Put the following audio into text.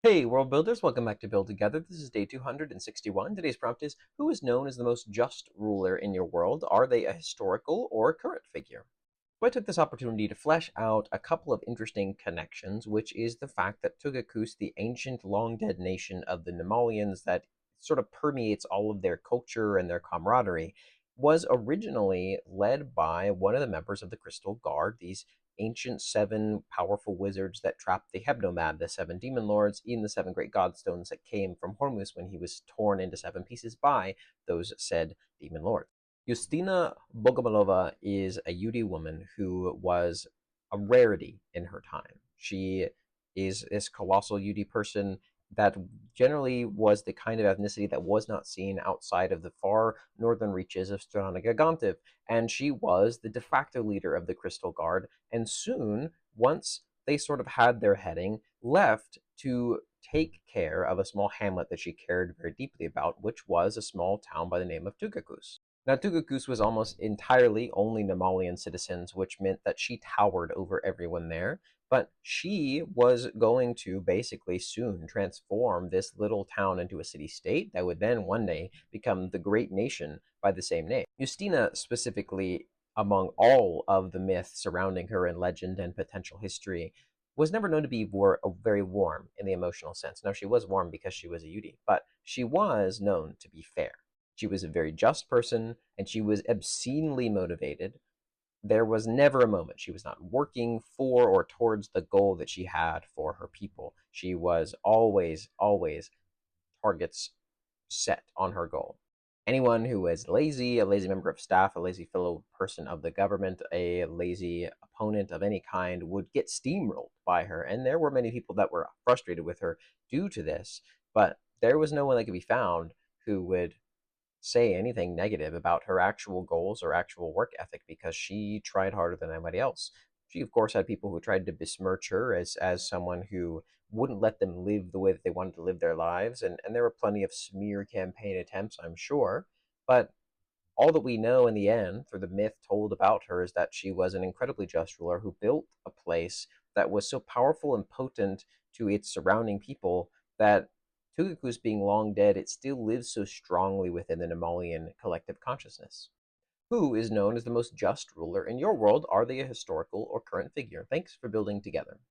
Hey, world builders, welcome back to Build Together. This is day 261. Today's prompt is: who is known as the most just ruler in your world? Are they a historical or current figure? So I took this opportunity to flesh out a couple of interesting connections, which is the fact that Tugakus, the ancient, long dead nation of the Nemalians that sort of permeates all of their culture and their camaraderie, was originally led by one of the members of the Crystal Guard, these ancient seven powerful wizards that trapped the Hebnomad, the seven demon lords, in the seven great godstones that came from Hormuz when he was torn into seven pieces by those said demon lords. Yustina Bogomolova is a Yewdi woman who was a rarity in her time. She is this colossal Yewdi person that generally was the kind of ethnicity that was not seen outside of the far northern reaches of Strana Gigantiv, and she was the de facto leader of the Crystal Guard, and soon, once they sort of had their heading, left to take care of a small hamlet that she cared very deeply about, which was a small town by the name of Tugakus. Now, Tugakus was almost entirely only Nemalian citizens, which meant that she towered over everyone there. But she was going to basically soon transform this little town into a city-state that would then one day become the great nation by the same name. Yustina, specifically, among all of the myths surrounding her in legend and potential history, was never known to be very warm in the emotional sense. Now, she was warm because she was a Yudi, but she was known to be fair. She was a very just person, and she was obscenely motivated. There was never a moment she was not working for or towards the goal that she had for her people. She was always, always targets set on her goal. Anyone who is lazy, a lazy member of staff, a lazy fellow person of the government, a lazy opponent of any kind would get steamrolled by her. And there were many people that were frustrated with her due to this, but there was no one that could be found who would say anything negative about her actual goals or actual work ethic because she tried harder than anybody else. She, of course, had people who tried to besmirch her as someone who wouldn't let them live the way that they wanted to live their lives, and there were plenty of smear campaign attempts, I'm sure. But all that we know in the end, through the myth told about her, is that she was an incredibly just ruler who built a place that was so powerful and potent to its surrounding people that Tugaku's being long dead, it still lives so strongly within the Nemalian collective consciousness. Who is known as the most just ruler in your world? Are they a historical or current figure? Thanks for building together.